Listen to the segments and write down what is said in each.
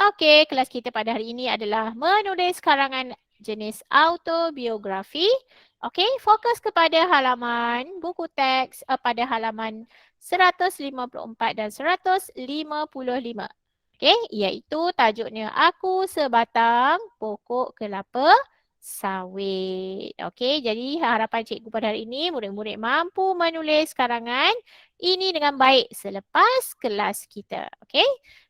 Okey, kelas kita pada hari ini adalah menulis karangan jenis autobiografi. Okey, fokus kepada halaman buku teks pada halaman 154 dan 155. Okey, iaitu tajuknya Aku Sebatang Pokok Kelapa Sawit. Okey, jadi harapan cikgu pada hari ini murid-murid mampu menulis karangan ini dengan baik selepas kelas kita. Okey.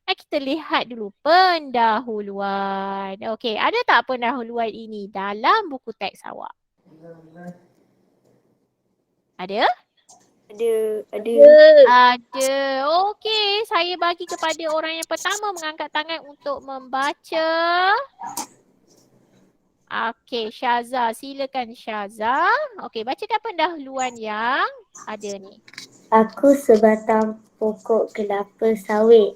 Kita lihat dulu pendahuluan. Okey, ada tak pendahuluan ini dalam buku teks awak? Ada? Ada. Ada. Okey, saya bagi kepada orang yang pertama mengangkat tangan untuk membaca. Okey, Syaza. Silakan Syaza. Okey, bacakan pendahuluan yang ada ni. Aku sebatang pokok kelapa sawit.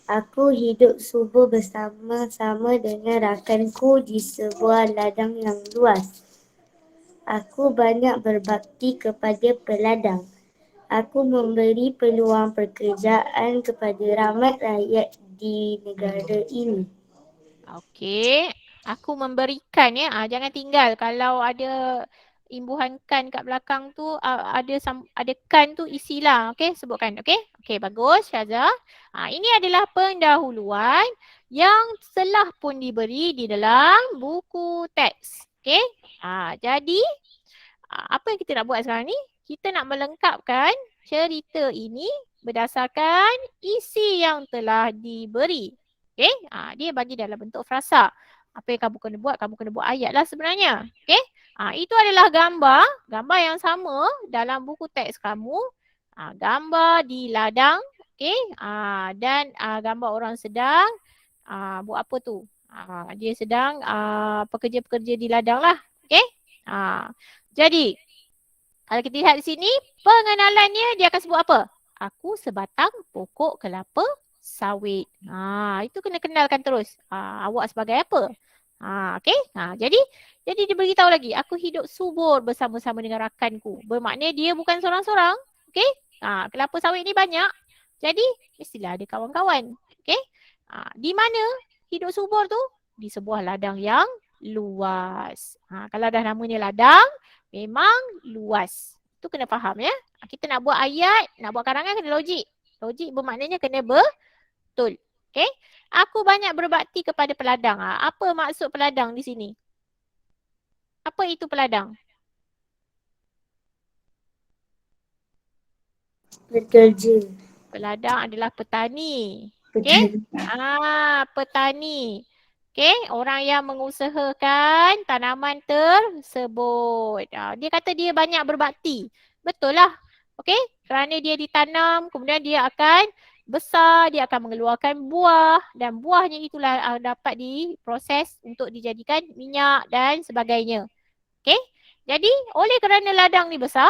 Aku hidup subur bersama-sama dengan rakanku di sebuah ladang yang luas. Aku banyak berbakti kepada peladang. Aku memberi peluang pekerjaan kepada ramai rakyat di negara ini. Okey, aku memberikan ya. Jangan tinggal kalau ada imbuhan kan kat belakang tu ada kan tu isilah. Okey, sebutkan. Okey. Okey, bagus Syaza. Ini adalah pendahuluan yang telah pun diberi di dalam buku teks. Okey. Jadi apa yang kita nak buat sekarang ni? Kita nak melengkapkan cerita ini berdasarkan isi yang telah diberi. Okey, dia bagi dalam bentuk frasa. Apa yang kamu kena buat? Kamu kena buat ayat lah sebenarnya. Okey, itu adalah gambar yang sama dalam buku teks kamu. Gambar di ladang, okey, dan gambar orang sedang buat apa tu? Dia sedang pekerja-pekerja di ladang lah. Okey, jadi kalau kita lihat di sini, pengenalannya dia akan sebut apa? Aku sebatang pokok kelapa sawit. Itu kena kenalkan terus. Awak sebagai apa? Okey. Jadi dia beritahu lagi, aku hidup subur bersama-sama dengan rakanku. Bermakna dia bukan seorang-seorang. Okey. Kelapa sawit ni banyak. Jadi mestilah ada kawan-kawan. Okey. Di mana hidup subur tu? Di sebuah ladang yang luas. Kalau dah namanya ladang, memang luas. Tu kena faham ya. Kita nak buat ayat, nak buat karangan kena logik. Logik bermaknanya kena betul. Okey. Aku banyak berbakti kepada peladang. Apa maksud peladang di sini? Apa itu peladang? Bekerja. Peladang adalah petani. Okey? Petani. Okey, orang yang mengusahakan tanaman tersebut. Dia kata dia banyak berbakti. Betul lah. Okey, kerana dia ditanam, kemudian dia akan besar, dia akan mengeluarkan buah dan buahnya itulah dapat diproses untuk dijadikan minyak dan sebagainya. Okey, jadi oleh kerana ladang ni besar,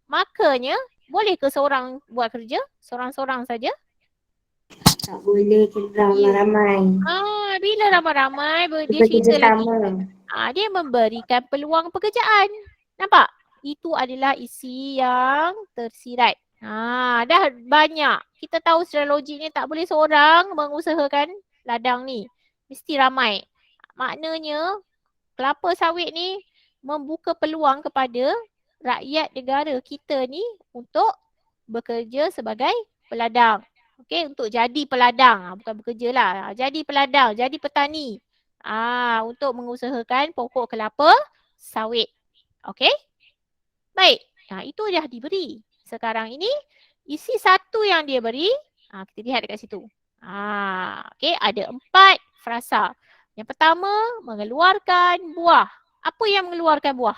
makanya boleh ke seorang buat kerja? Seorang-seorang saja? Tak boleh, kena ramai-ramai. Bila ramai-ramai dia Bekerja cerita lagi. sama. Dia memberikan peluang pekerjaan. Nampak? Itu adalah isi yang tersirat. Dah banyak. Kita tahu secara logiknya tak boleh seorang mengusahakan ladang ni. Mesti ramai. Maknanya kelapa sawit ni membuka peluang kepada rakyat negara kita ni untuk bekerja sebagai peladang. Okey, untuk jadi peladang. Bukan bekerja lah. Jadi peladang, jadi petani. Untuk mengusahakan pokok kelapa sawit. Okey? Baik. Itu dah diberi. Sekarang ini isi satu yang dia beri. Kita lihat dekat situ. Okey, ada 4 frasa. Yang pertama, mengeluarkan buah. Apa yang mengeluarkan buah?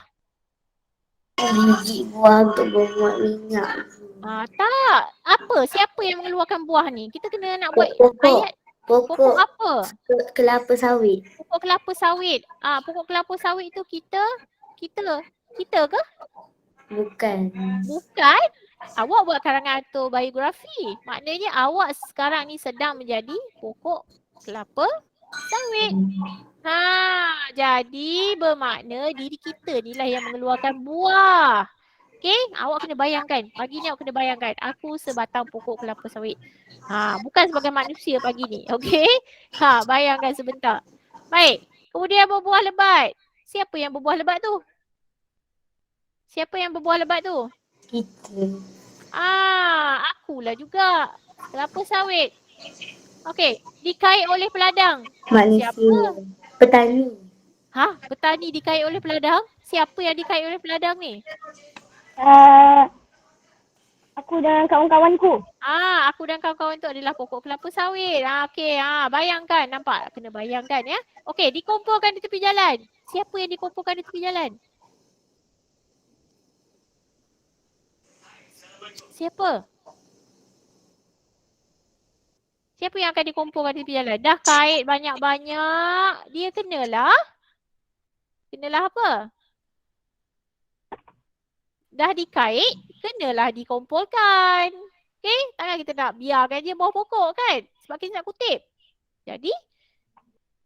Biji buah untuk membuat minyak. Tak. Apa? Siapa yang mengeluarkan buah ni? Kita kena nak buat ayat. Pokok Pokok apa? kelapa sawit. Pokok kelapa sawit. Pokok kelapa sawit tu kita ke? Bukan. Bukan. Awak buat karangan autobiografi. Maknanya awak sekarang ni sedang menjadi pokok kelapa sawit. Jadi bermakna diri kita ni lah yang mengeluarkan buah. Okay, awak kena bayangkan. Pagi ni awak kena bayangkan. Aku sebatang pokok kelapa sawit. Bukan sebagai manusia pagi ni. Okay. Bayangkan sebentar. Baik. Kemudian berbuah lebat. Siapa yang berbuah lebat tu? Siapa yang berbuah lebat tu? Kita. Akulah juga. Kelapa sawit. Okay. Dikait oleh peladang. Manusia. Siapa? Petani. Petani dikait oleh peladang? Siapa yang dikait oleh peladang ni? Aku dan kawan-kawanku. Aku dan kawan-kawan tu adalah pokok kelapa sawit. Okey, bayangkan, nampak? Kena bayangkan ya. Okey, dikumpulkan di tepi jalan. Siapa yang dikumpulkan di tepi jalan? Siapa? Siapa yang akan dikumpulkan di tepi jalan? Dah kait banyak-banyak, dia kenalah. Kenalah apa? Dah dikait, kenalah dikumpulkan. Okey, takkan kita nak biarkan dia bawah pokok kan? Sebab kita nak kutip. Jadi,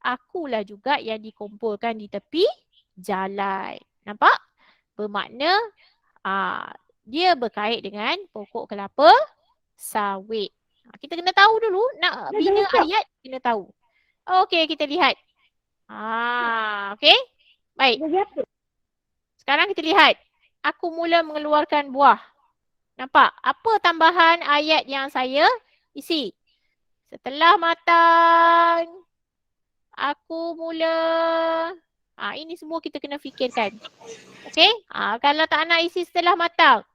akulah juga yang dikumpulkan di tepi jalan. Nampak? Bermakna dia berkait dengan pokok kelapa sawit. Kita kena tahu dulu, nak bina ayat kena tahu. Okey, kita lihat. Okey. Baik. Sekarang kita lihat. Aku mula mengeluarkan buah. Nampak? Apa tambahan ayat yang saya isi? Setelah matang, aku mula. Ini semua kita kena fikirkan. Okey? Kalau tak nak isi setelah matang.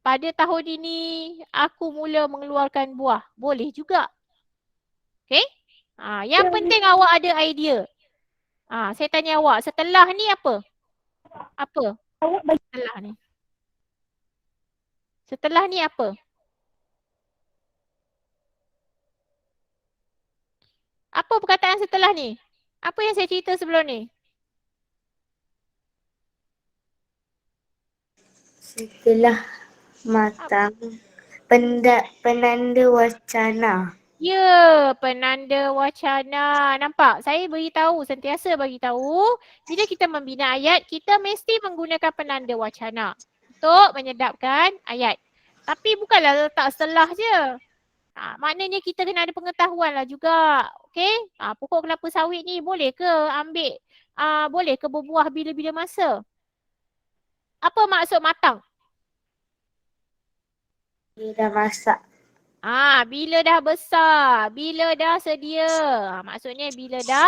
Pada tahun ini, aku mula mengeluarkan buah. Boleh juga. Okey? Yang penting awak ada idea. Saya tanya awak, setelah ni apa? Apa? Setelah ni. Setelah ni apa? Apa perkataan setelah ni? Apa yang saya cerita sebelum ni? Setelah matang. Penanda wacana. Ya, penanda wacana. Nampak? Saya sentiasa beritahu, bila kita membina ayat, kita mesti menggunakan penanda wacana untuk menyedapkan ayat. Tapi bukanlah letak setelah je. Maknanya kita kena ada pengetahuan lah juga. Okey? Pokok kelapa sawit ni boleh ke ambil, boleh ke berbuah bila-bila masa? Apa maksud matang? Dia dah masak. Bila dah besar, bila dah sedia. Maksudnya bila dah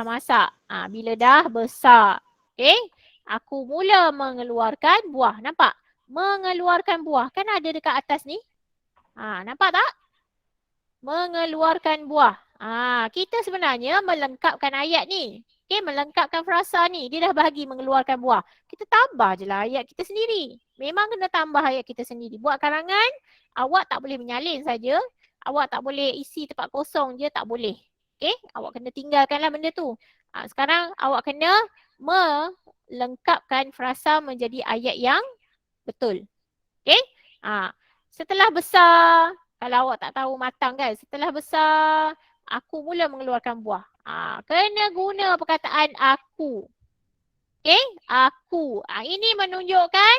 masak, bila dah besar. Okey? Aku mula mengeluarkan buah. Nampak? Mengeluarkan buah. Kan ada dekat atas ni. Nampak tak? Mengeluarkan buah. Kita sebenarnya melengkapkan ayat ni. Okey, melengkapkan frasa ni. Dia dah bahagi mengeluarkan buah. Kita tambah je lah ayat kita sendiri. Memang kena tambah ayat kita sendiri. Buat karangan, awak tak boleh menyalin saja. Awak tak boleh isi tempat kosong je, tak boleh. Okey, awak kena tinggalkanlah benda tu. Sekarang awak kena melengkapkan frasa menjadi ayat yang betul. Okey? Setelah besar, kalau awak tak tahu matang kan, setelah besar, aku mula mengeluarkan buah. Kena guna perkataan aku. Okey? Aku. Ini menunjukkan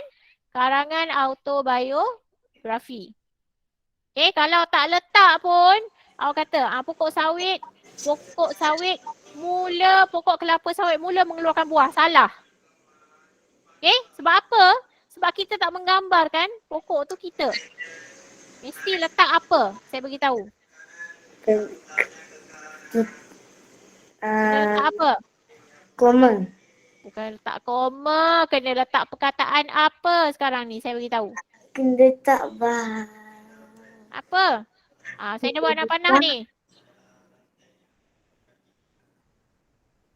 karangan autobiografi. Okey? Kalau tak letak pun, awak kata pokok kelapa sawit mula mengeluarkan buah. Salah. Okey? Sebab apa? Sebab kita tak menggambarkan pokok tu kita. Mesti letak apa? Saya beritahu. Kena letak apa? Koma. Bukan letak koma. Kena letak perkataan apa sekarang ni? Saya beritahu. Kena letak bah. Apa? Saya dah buat anak panah ni.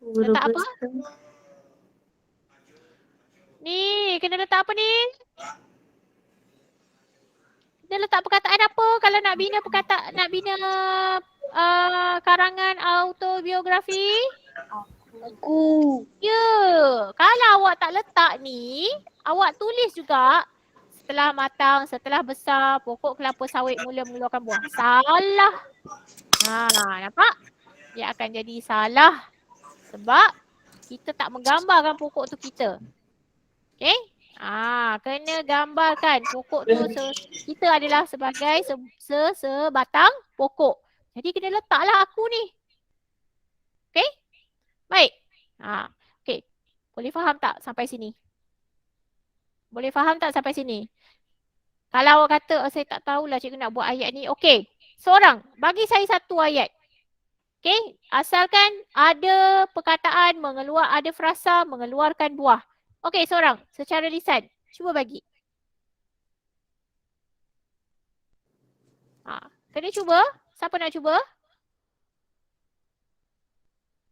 Letak apa? Ni, kena letak apa ni? Kena letak perkataan apa kalau nak bina karangan autobiografi? Aku. Ya, kalau awak tak letak ni, awak tulis juga setelah matang, setelah besar, pokok kelapa sawit mula mengeluarkan buah. Salah. Nampak? Dia akan jadi salah sebab kita tak menggambarkan pokok tu kita. Okay. Kena gambarkan pokok tu kita adalah sebagai sebatang pokok. Jadi kena letaklah aku ni. Okay. Baik. Okay. Boleh faham tak sampai sini? Boleh faham tak sampai sini? Kalau awak kata, saya tak tahulah cikgu nak buat ayat ni. Okay. Seorang, bagi saya satu ayat. Okay. Asalkan ada perkataan ada frasa mengeluarkan buah. Okay, seorang. Secara lisan. Cuba bagi. Kena cuba. Siapa nak cuba?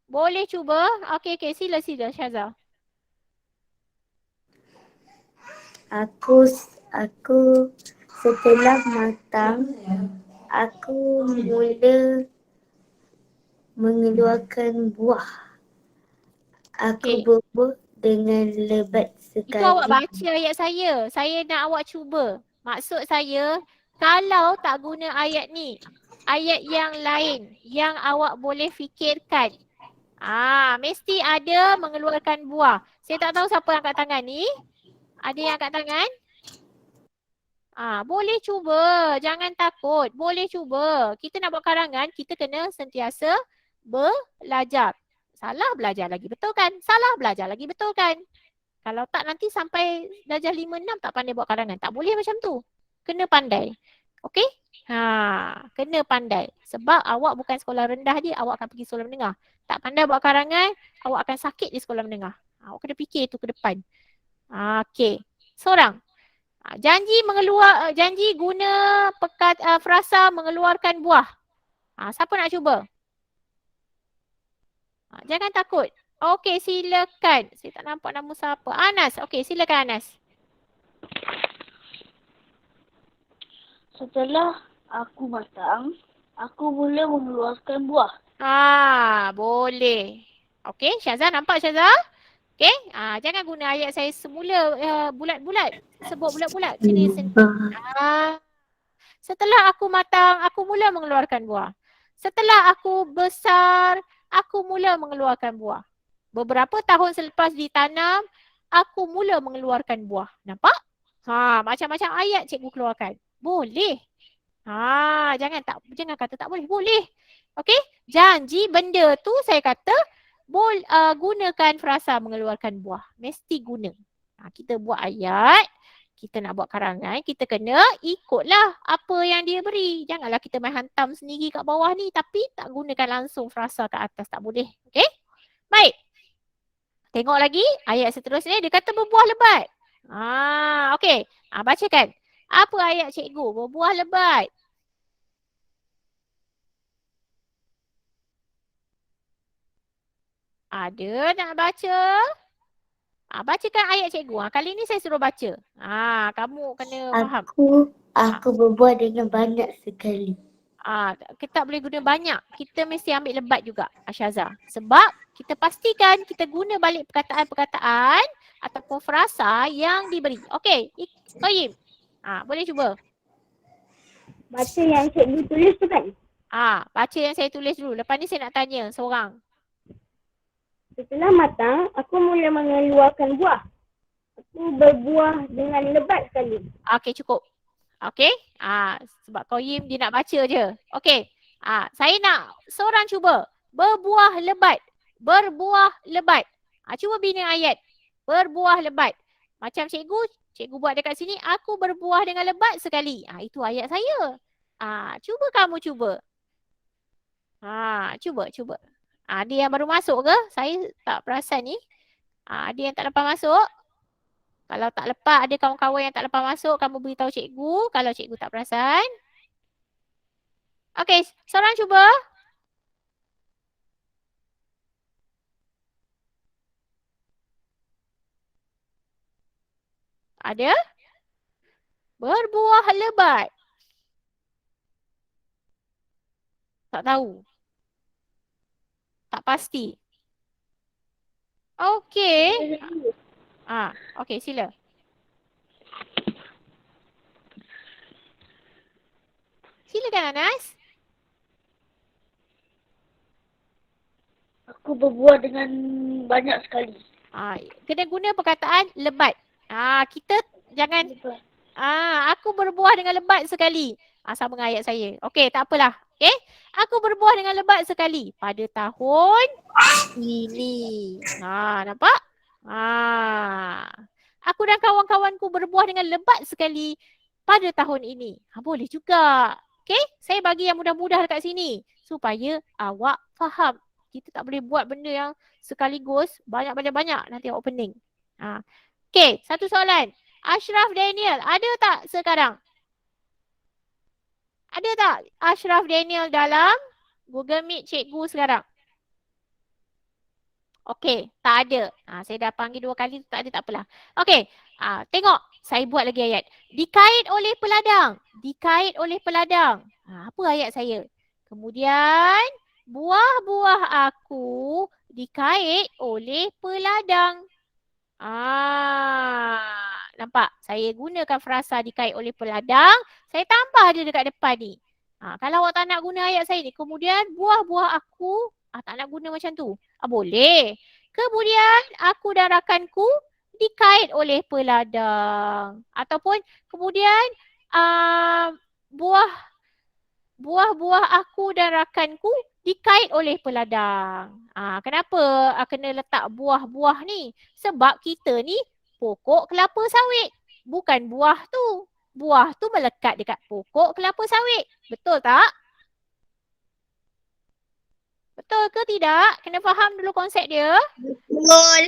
Boleh cuba. Okay. Sila Syaza. Aku setelah matang, aku mula mengeluarkan buah. Aku Okay. berbuah dengan lebat Itu awak sekali. baca ayat saya. Saya nak awak cuba. Maksud saya, kalau tak guna ayat ni, ayat yang lain yang awak boleh fikirkan. Mesti ada mengeluarkan buah. Saya tak tahu siapa yang angkat tangan ni. Ada yang angkat tangan? Boleh cuba. Jangan takut. Boleh cuba. Kita nak buat karangan, kita kena sentiasa belajar. Salah belajar lagi, betul kan? Salah belajar lagi, betul kan? Kalau tak nanti sampai darjah 5, 6 tak pandai buat karangan. Tak boleh macam tu. Kena pandai. Okey? Kena pandai. Sebab awak bukan sekolah rendah je, awak akan pergi sekolah menengah. Tak pandai buat karangan, awak akan sakit di sekolah menengah. Awak kena fikir tu ke depan. Okey. Seorang. Janji guna frasa mengeluarkan buah. Siapa nak cuba? Jangan takut. Okey, silakan. Saya tak nampak nama siapa. Anas. Okey, silakan Anas. Setelah aku matang, aku mula mengeluarkan buah. Boleh. Okey, Syazah nampak Syazah? Okey, jangan guna ayat saya semula bulat-bulat. Sebut bulat-bulat. Kena setelah aku matang, aku mula mengeluarkan buah. Setelah aku besar, aku mula mengeluarkan buah. Beberapa tahun selepas ditanam, aku mula mengeluarkan buah. Nampak? Macam-macam ayat cikgu keluarkan. Boleh. Jangan kata tak boleh. Boleh. Okey? Janji benda tu saya kata gunakan frasa mengeluarkan buah. Mesti guna. Kita buat ayat, kita nak buat karangan, kita kena ikutlah apa yang dia beri. Janganlah kita main hantam sendiri kat bawah ni tapi tak gunakan langsung frasa kat atas. Tak boleh. Okey? Baik. Tengok lagi ayat seterusnya dia kata berbuah lebat. Okey. Bacakan. Apa ayat cikgu? Berbuah lebat. Ada nak baca? Bacakan ayat cikgu. Kali ni saya suruh baca. Kamu kena faham. Aku berbuah dengan banyak sekali. Kita boleh guna banyak. Kita mesti ambil lebat juga, Syazah. Sebab kita pastikan kita guna balik perkataan-perkataan ataupun frasa yang diberi. Okey, Qayyim. Boleh cuba. Baca yang cikgu tulis tu kan? Baca yang saya tulis dulu. Lepas ni saya nak tanya seorang. Setelah matang, aku mula mengeluarkan buah. Aku berbuah dengan lebat sekali. Okey, cukup. Okey. Sebab Qayyim dia nak baca je. Okey. Saya nak seorang cuba. Berbuah lebat. Berbuah lebat. Cuba bina ayat. Berbuah lebat. Macam cikgu buat dekat sini. Aku berbuah dengan lebat sekali. Itu ayat saya. Cuba kamu cuba. Cuba. Ada yang baru masuk ke? Saya tak perasan ni. Ada yang tak lepas masuk? Kalau tak lepas, ada kawan-kawan yang tak lepas masuk, kamu beritahu cikgu kalau cikgu tak perasan. Okey, seorang cuba. Ada? Berbuah lebat. Tak tahu. Tak pasti. Okey. Okey, sila. Silakan Anas. Aku berbuah dengan banyak sekali. Kena guna perkataan lebat. Kita jangan aku berbuah dengan lebat sekali. Sama dengan ayat saya. Okey, tak apalah. Okey. Aku berbuah dengan lebat sekali pada tahun ini. Nampak? Aku dan kawan-kawanku berbuah dengan lebat sekali pada tahun ini. Boleh juga. Okey, saya bagi yang mudah-mudah dekat sini supaya awak faham. Kita tak boleh buat benda yang sekaligus banyak-banyak nanti awak pening. Okey, satu soalan. Ashraf Daniel, ada tak sekarang? Ada tak Ashraf Daniel dalam Google Meet cikgu sekarang? Okey, tak ada. Saya dah panggil 2 kali, tak ada, tak apalah. Okey, tengok. Saya buat lagi ayat. Dikait oleh peladang. Dikait oleh peladang. Apa ayat saya? Kemudian, buah-buah aku dikait oleh peladang. Nampak? Saya gunakan frasa dikait oleh peladang. Saya tambah dia dekat depan ni. Kalau awak tak nak guna ayat saya ni, kemudian buah-buah aku, tak nak guna macam tu. Boleh. Kemudian aku dan rakanku dikait oleh peladang. Ataupun kemudian buah-buah aku dan rakanku dikait oleh peladang. Kenapa kena letak buah-buah ni? Sebab kita ni pokok kelapa sawit. Bukan buah tu. Buah tu melekat dekat pokok kelapa sawit. Betul tak? Betul ke tidak? Kena faham dulu konsep dia. Betul.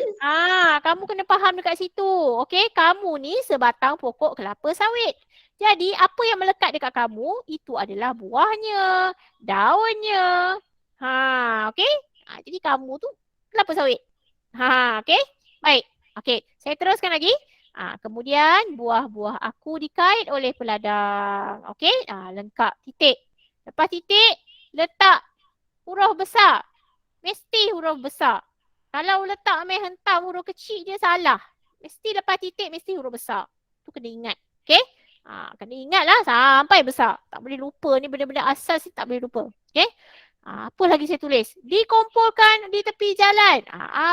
Kamu kena faham dekat situ. Okey, kamu ni sebatang pokok kelapa sawit. Jadi apa yang melekat dekat kamu itu adalah buahnya, daunnya. Okey? Jadi kamu tu kelapa sawit. Okey? Baik. Okey, saya teruskan lagi. Kemudian buah-buah aku dikait oleh peladang. Okey? Lengkap. Titik. Lepas titik, letak huruf besar. Mesti huruf besar. Kalau letak main hentam huruf kecil dia salah. Mesti lepas titik mesti huruf besar. Tu kena ingat. Okey? Kena ingatlah sampai besar. Tak boleh lupa ni benda-benda asas ni tak boleh lupa. Okey? Apa lagi saya tulis? Dikumpulkan di tepi jalan.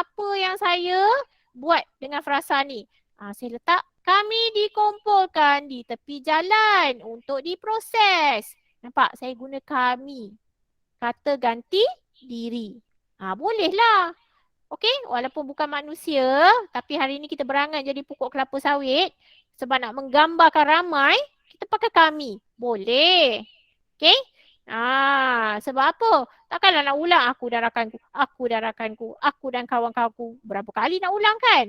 Apa yang saya buat dengan frasa ni? Saya letak kami dikumpulkan di tepi jalan untuk diproses. Nampak? Saya guna kami. Kata ganti diri. Bolehlah. Okey, walaupun bukan manusia, tapi hari ni kita berangan jadi pokok kelapa sawit sebab nak menggambarkan ramai, kita pakai kami. Boleh. Okey? Sebab apa? Takkanlah nak ulang aku dan rakanku, aku dan rakanku, aku dan kawan-kawanku. Berapa kali nak ulang kan?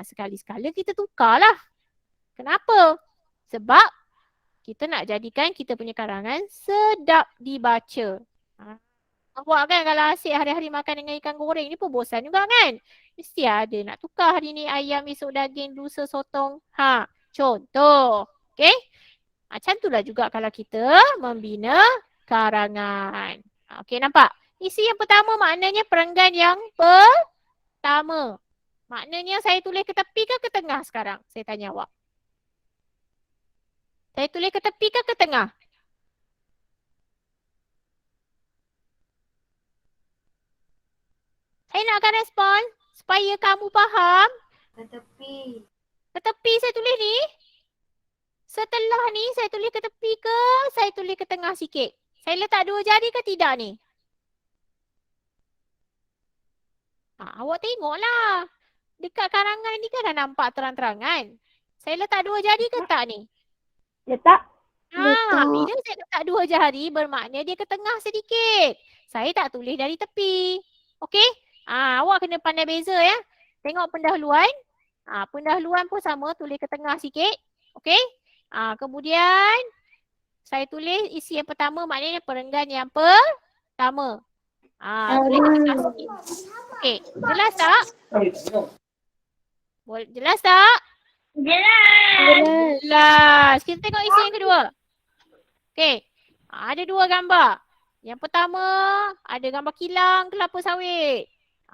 Sekali-sekala kita tukarlah. Kenapa? Sebab kita nak jadikan kita punya karangan sedap dibaca. Awak kan kalau asyik hari-hari makan dengan ikan goreng ni pun bosan juga kan? Mesti ada nak tukar hari ni ayam, esok daging, lusa sotong. Contoh. Okey? Macam itulah juga kalau kita membina karangan. Okey, nampak? Isi yang pertama maknanya perenggan yang pertama. Maknanya saya tulis ke tepi ke tengah sekarang? Saya tanya awak. Saya tulis ke tepi ke tengah? Saya nakkan respon supaya kamu faham. Ke tepi. Ke tepi saya tulis ni. Setelah ni saya tulis ke tepi ke saya tulis ke tengah sikit? Saya letak 2 jari ke tidak ni? Awak tengoklah. Dekat karangan ni kan dah nampak terang-terangan. Saya letak 2 jari ke tak ni? Letak. Bila saya letak 2 jari bermakna dia ke tengah sedikit. Saya tak tulis dari tepi. Okey? Awak kena pandai beza ya. Tengok pendahuluan. Pendahuluan pun sama, tulis ke tengah sikit. Okey? Kemudian saya tulis isi yang pertama maknanya perenggan yang pertama. Tulis ke tengah sikit. Okey, jelas tak? Jelas tak? Jelas. Kita tengok isi yang kedua. Okey. Ada 2 gambar. Yang pertama ada gambar kilang kelapa sawit.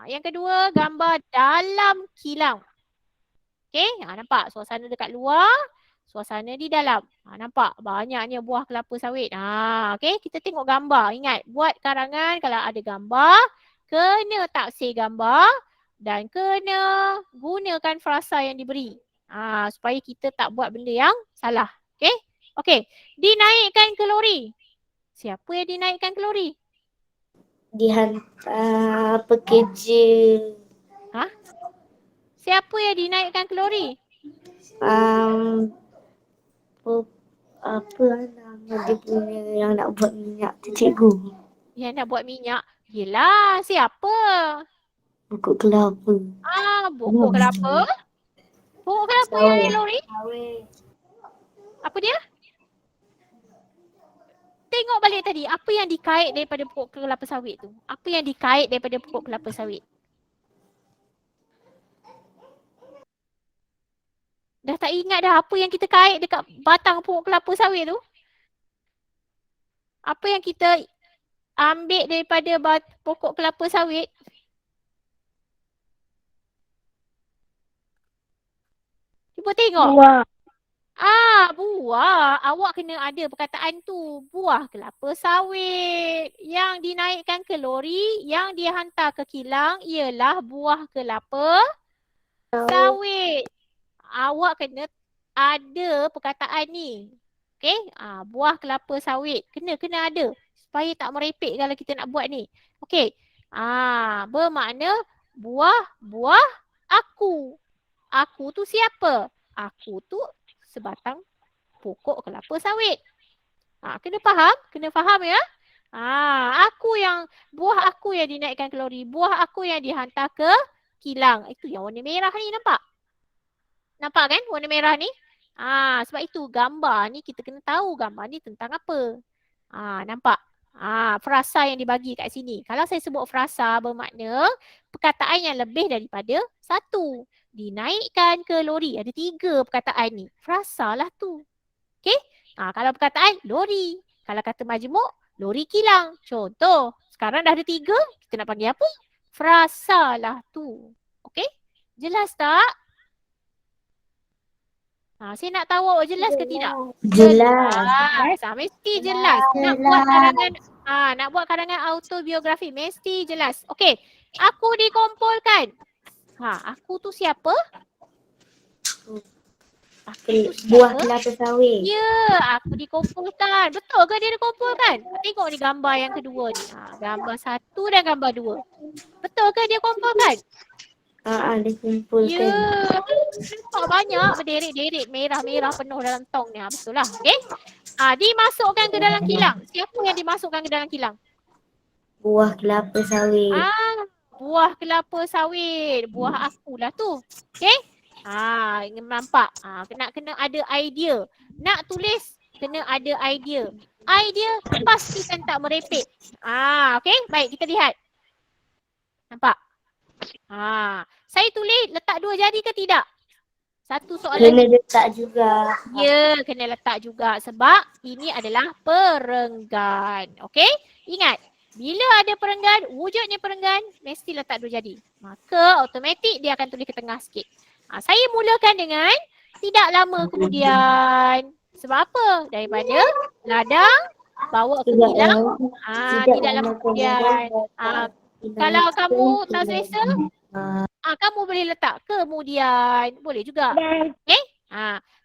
Yang kedua gambar dalam kilang. Okey, nampak suasana dekat luar, suasana di dalam. Nampak banyaknya buah kelapa sawit. Okey, kita tengok gambar. Ingat, buat karangan kalau ada gambar, kena taksir gambar dan kena gunakan frasa yang diberi. Supaya kita tak buat benda yang salah. Okay? Okay. Dinaikkan ke lori. Siapa yang dinaikkan ke lori? Dihantar pekerja. Siapa yang dinaikkan ke lori? Apa nama dia punya yang nak buat minyak tu, cikgu? Yang nak buat minyak. Yelah, siapa? Pokok kelapa. Pokok kelapa. Pokok kelapa yang naik lori? Apa dia? Tengok balik tadi. Apa yang dikait daripada pokok kelapa sawit tu? Apa yang dikait daripada pokok kelapa sawit? Dah tak ingat dah apa yang kita kait dekat batang pokok kelapa sawit tu? Apa yang kita ambil daripada pokok kelapa sawit? Cuba tengok. Buah. Buah. Awak kena ada perkataan tu. Buah kelapa sawit. Yang dinaikkan ke lori, yang dihantar ke kilang ialah buah kelapa sawit. Awak kena ada perkataan ni. Okay? Buah kelapa sawit. Kena ada. Supaya tak merepek kalau kita nak buat ni. Okay. Bermakna buah aku. Aku tu siapa? Aku tu sebatang pokok kelapa sawit. Kena faham? Kena faham ya? Buah aku yang dinaikkan ke lori. Buah aku yang dihantar ke kilang. Itu yang warna merah ni, nampak? Nampak kan warna merah ni? Sebab itu gambar ni kita kena tahu gambar ni tentang apa. Nampak? Frasa yang dibagi kat sini. Kalau saya sebut frasa bermakna perkataan yang lebih daripada satu. Dinaikkan ke lori. Ada 3 perkataan ni. Frasa lah tu. Okay? Kalau perkataan lori. Kalau kata majmuk, lori kilang. Contoh. Sekarang dah ada 3. Kita nak panggil apa? Frasa lah tu. Okay? Jelas tak? Saya nak tahu awak jelas ke tidak? Jelas. Mesti jelas. Nak buat karangan autobiografi mesti jelas. Okey. Aku dikumpulkan. Aku tu siapa? Buah kelapa sawit. Ya, aku dikumpulkan. Betul ke dia dikumpulkan? Tengok ni gambar yang kedua ni. Gambar 1 dan gambar 2. Betul ke dia kumpulkan? Dia kumpulkan. Ya, nampak banyak berderet-deret merah-merah penuh dalam tong ni. Betul lah. Okay. Dimasukkan ke dalam kilang. Siapa yang dimasukkan ke dalam kilang? Buah kelapa sawit. Buah kelapa sawit. Buah akulah tu. Okay. Nampak. Kena ada idea. Nak tulis, kena ada idea. Idea pastikan tak merepek. Okay. Baik, kita lihat. Nampak? Saya tulis letak 2 jari ke tidak? Satu soalan. Kena letak juga. Ya, kena letak juga sebab ini adalah perenggan. Okey? Ingat, bila ada perenggan, wujudnya perenggan, mesti letak 2 jari. Maka automatik dia akan tulis ke tengah sikit. Saya mulakan dengan tidak lama kemudian. Sebab apa? Daripada ladang bawa ke kilang. Tidak lama kemudian. Kalau kamu tak selesa, kamu boleh letak kemudian. Boleh juga. Okay?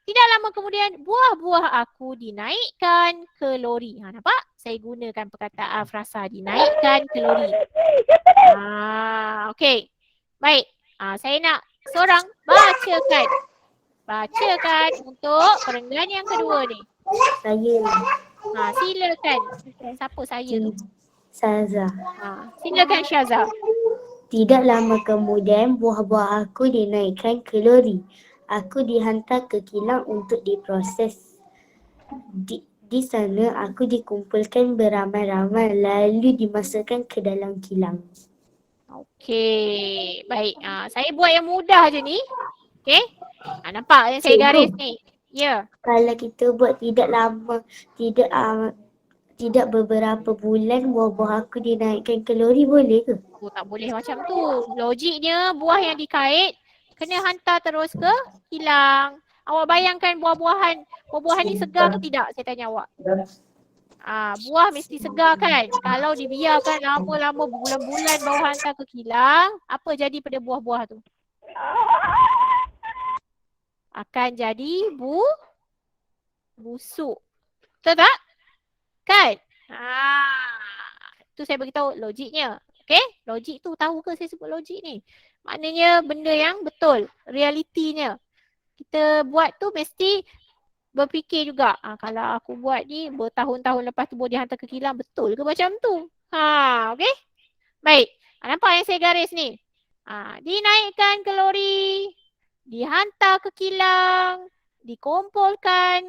Tidak lama kemudian, buah-buah aku dinaikkan ke lori. Nampak? Saya gunakan perkataan frasa dinaikkan ke lori. Okay. Baik. Saya nak seorang bacakan. Bacakan untuk perenggan yang kedua ni. Saya. Silakan. Siapa saya tu? Saza. Silakan Syaza. Tidak lama kemudian buah-buah aku dinaikkan ke lori. Aku dihantar ke kilang untuk diproses. Di sana aku dikumpulkan beramai-ramai lalu dimasukkan ke dalam kilang. Okey. Baik. Saya buat yang mudah je ni. Okey. Nampak yang saya garis ni? Ya. Kalau kita buat tidak lama, tidak beberapa bulan buah-buah aku dinaikkan ke lori, boleh ke? Tak boleh macam tu. Logiknya buah yang dikait kena hantar terus ke kilang. Awak bayangkan buah-buahan ni segar ke tidak? Saya tanya awak. Buah mesti segar kan? Kalau dibiarkan lama-lama berbulan-bulan bawa hantar ke kilang, apa jadi pada buah-buah tu? akan jadi busuk. Betul tak? Kan? Tu saya beritahu logiknya. Okay? Logik tu tahu ke saya sebut logik ni? Maknanya benda yang betul. Realitinya. Kita buat tu mesti berfikir juga. Kalau aku buat ni bertahun-tahun lepas tu boleh dihantar ke kilang. Betul ke macam tu? Okay? Baik. Nampak yang saya garis ni? Dinaikkan ke lori. Dihantar ke kilang. Dikumpulkan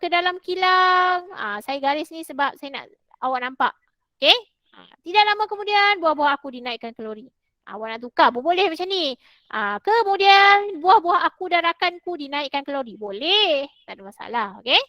ke dalam kilang. Saya garis ni sebab saya nak awak nampak. Okay? Tidak lama kemudian buah-buah aku dinaikkan ke lori. Awak nak tukar pun boleh macam ni. Kemudian buah-buah aku dan rakanku dinaikkan ke lori. Boleh. Tak ada masalah. Okay?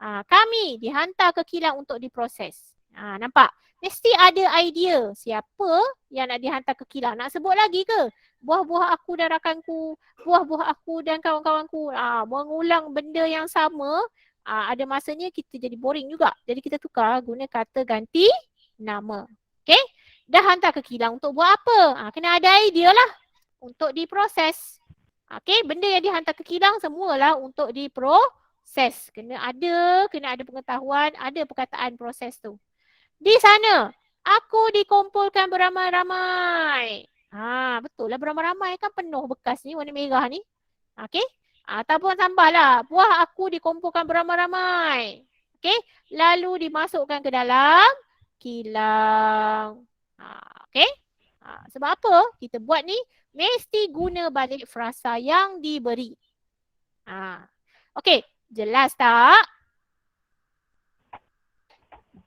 Kami dihantar ke kilang untuk diproses. Nampak? Mesti ada idea siapa yang nak dihantar ke kilang. Nak sebut lagi ke? Buah-buah aku dan rakanku, buah-buah aku dan kawan-kawanku. Mengulang benda yang sama, ada masanya kita jadi boring juga. Jadi kita tukar guna kata ganti nama. Okay? Dah hantar ke kilang untuk buat apa? Kena ada idea lah untuk diproses. Okay? Benda yang dihantar ke kilang semualah untuk diproses. Kena ada pengetahuan, ada perkataan proses tu. Di sana, aku dikumpulkan beramai-ramai. Betul lah beramai-ramai kan penuh bekas ni warna merah ni. Okay? Ataupun tambahlah, buah aku dikumpulkan beramai-ramai. Okay? Lalu dimasukkan ke dalam kilang. Okay? Sebab apa? Kita buat ni mesti guna balik frasa yang diberi. Okay, jelas tak?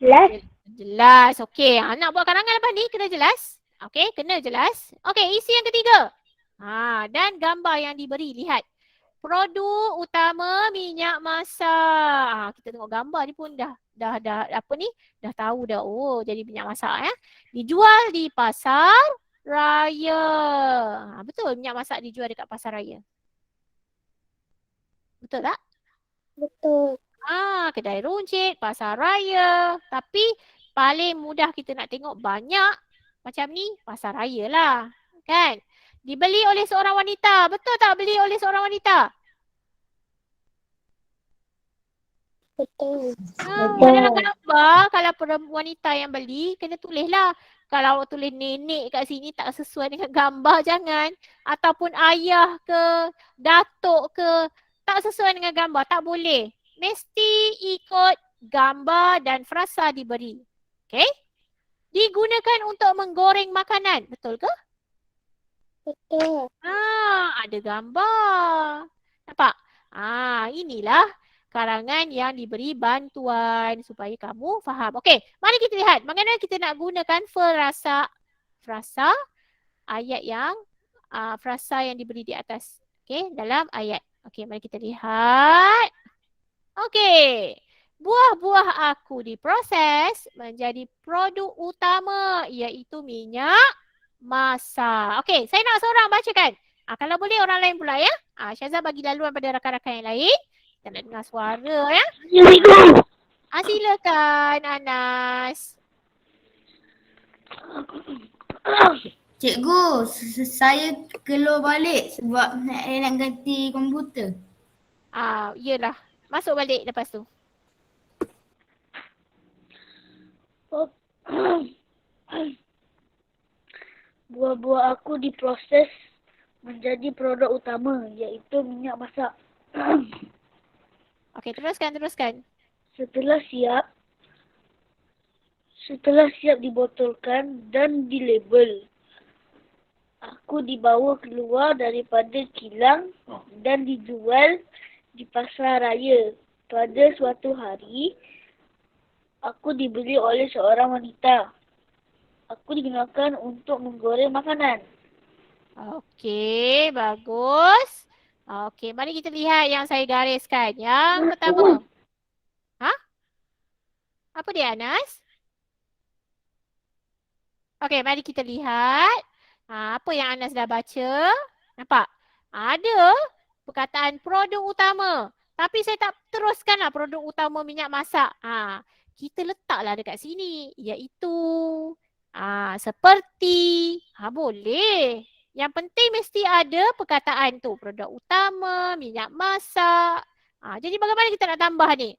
Jelas? Jelas. Okey. Nak buat karangan lepas ni kena jelas. Okey, kena jelas. Okey, isi yang ketiga. Dan gambar yang diberi. Lihat. Produk utama minyak masak. Kita tengok gambar ni pun dah apa ni? Dah tahu dah. Oh, jadi minyak masak ya. Dijual di pasar raya. Betul minyak masak dijual dekat pasar raya. Betul tak? Betul. Kedai runcit, pasar raya. Tapi paling mudah kita nak tengok banyak macam ni, pasar raya lah. Kan? Dibeli oleh seorang wanita. Betul tak beli oleh seorang wanita? Betul. Dalam gambar, kalau wanita yang beli, kena tulislah. Kalau awak tulis nenek kat sini tak sesuai dengan gambar, jangan. Ataupun ayah ke, datuk ke, tak sesuai dengan gambar, tak boleh. Mesti ikut gambar dan frasa diberi. Okay? Digunakan untuk menggoreng makanan. Betul ke? Betul. Ada gambar. Nampak? Inilah karangan yang diberi bantuan supaya kamu faham. Okey, mari kita lihat bagaimana kita nak gunakan frasa ayat yang frasa yang diberi di atas. Okey, dalam ayat. Okey, mari kita lihat. Okey. Buah-buah aku diproses menjadi produk utama iaitu minyak masak. Okey, saya nak seorang bacakan. Kalau boleh orang lain pula ya. Syazah bagi laluan pada rakan-rakan yang lain. Kita nak dengar suara ya. Silakan Anas. Cikgu, saya keluar balik sebab nak ganti komputer. Yelah. Masuk balik lepas tu. Buah-buah aku diproses menjadi produk utama iaitu minyak masak. Okey, teruskan. Setelah siap dibotolkan dan dilabel, aku dibawa keluar daripada kilang dan dijual di pasar raya. Pada suatu hari, aku dibeli oleh seorang wanita. Aku digunakan untuk menggoreng makanan. Okey, bagus. Okey, mari kita lihat yang saya gariskan. Yang pertama. Apa dia Anas? Okey, mari kita lihat. Apa yang Anas dah baca. Nampak? Ada perkataan produk utama. Tapi saya tak teruskanlah produk utama minyak masak. Kita letaklah dekat sini. Iaitu seperti. Boleh. Yang penting mesti ada perkataan tu. Produk utama, minyak masak. Jadi bagaimana kita nak tambah ni?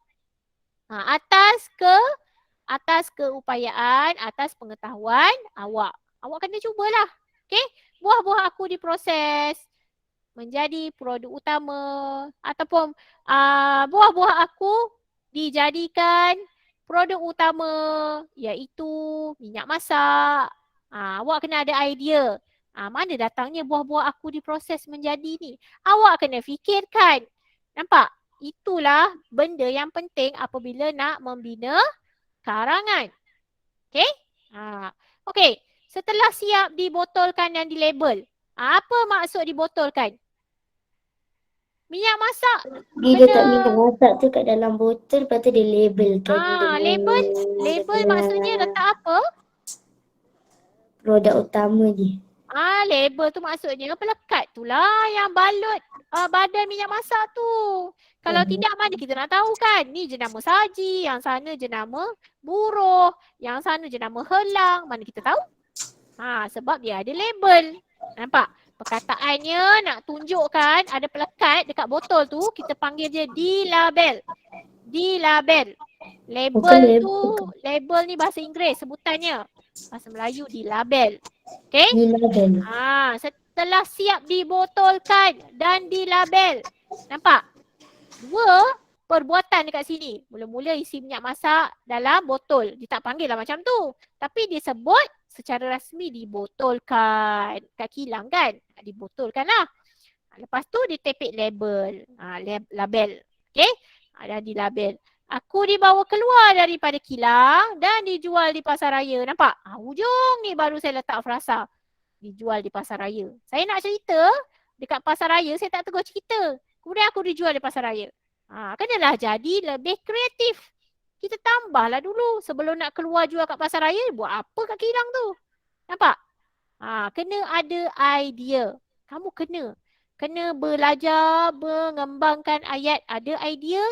Atas keupayaan, atas pengetahuan awak. Awak kena cubalah. Okey? Buah-buah aku diproses menjadi produk utama ataupun buah-buah aku dijadikan produk utama iaitu minyak masak. Awak kena ada idea. Mana datangnya buah-buah aku diproses menjadi ni? Awak kena fikirkan. Nampak? Itulah benda yang penting apabila nak membina karangan. Okey? Okey. Setelah siap dibotolkan dan dilabel. Apa maksud dibotolkan? Minyak masak. Dia letak minyak masak tu kat dalam botol, lepas tu dia labelkan Label maksudnya letak apa? produk utama dia. Label tu maksudnya pelekat tu lah yang balut badan minyak masak tu. Kalau tidak mana kita nak tahu kan? Ni jenama saji, yang sana jenama buruh, yang sana jenama helang. Mana kita tahu? Sebab dia ada label. Nampak? Perkataannya nak tunjukkan ada pelekat dekat botol tu, kita panggil dia dilabel. Dilabel. Label ni bahasa Inggeris sebutannya. Bahasa Melayu dilabel. Okey? Dilabel. Setelah siap dibotolkan dan dilabel. Nampak? Dua perbuatan dekat sini. Mula-mula isi minyak masak dalam botol. Dia tak panggil lah macam tu. Tapi dia sebut secara rasmi dibotolkan. Kat kilang kan? Dibotolkan lah. Lepas tu dia tepek label. Label. Okey? Dan dilabel. Aku dibawa keluar daripada kilang dan dijual di pasar raya. Nampak? Hujung ni baru saya letak frasa. Dijual di pasar raya. Saya nak cerita dekat pasar raya, saya tak tegur cerita. Kemudian aku dijual di pasar raya. Kenalah jadi lebih kreatif. Kita tambahlah dulu. Sebelum nak keluar jual kat pasar raya, buat apa kat kilang tu? Nampak? Kena ada idea. Kamu kena belajar mengembangkan ayat. Ada idea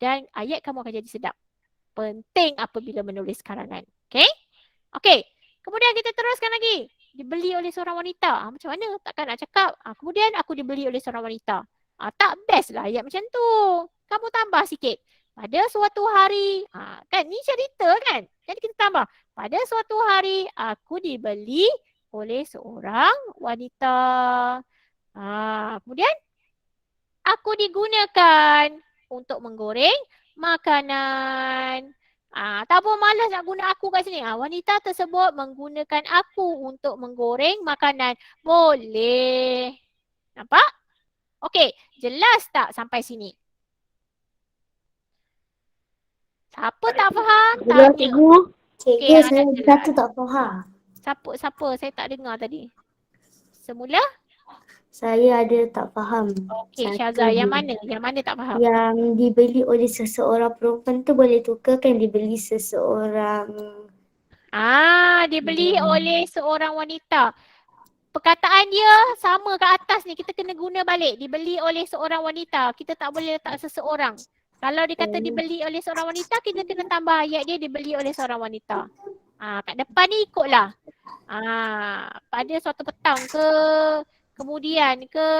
dan ayat kamu akan jadi sedap. Penting apabila menulis karangan. Okay? Okay. Kemudian kita teruskan lagi. Dibeli oleh seorang wanita. Macam mana? Takkan nak cakap. Kemudian aku dibeli oleh seorang wanita. Tak best lah ayat macam tu. Kamu tambah sikit. Pada suatu hari. Kan ni cerita kan? Jadi kita tambah. Pada suatu hari aku dibeli oleh seorang wanita. Kemudian aku digunakan untuk menggoreng makanan. Tak pun malas nak guna aku kat sini. Wanita tersebut menggunakan aku untuk menggoreng makanan. Boleh. Nampak? Okey, jelas tak sampai sini? Siapa tak faham? Jelas, Tanya. Cikgu. Cikgu, saya satu tak faham. Siapa? Saya tak dengar tadi. Semula? Saya ada tak faham. Okey, Satu Syazah. Yang je. mana? Yang mana tak faham? Yang dibeli oleh seseorang perempuan tu boleh tukarkan dibeli seseorang. Dibeli oleh seorang wanita. Perkataan dia sama kat atas ni. Kita kena guna balik. Dibeli oleh seorang wanita. Kita tak boleh letak seseorang. Kalau dia kata dibeli oleh seorang wanita, kita kena tambah ayat dia dibeli oleh seorang wanita. Kat depan ni ikutlah. Pada suatu petang ke, kemudian ke,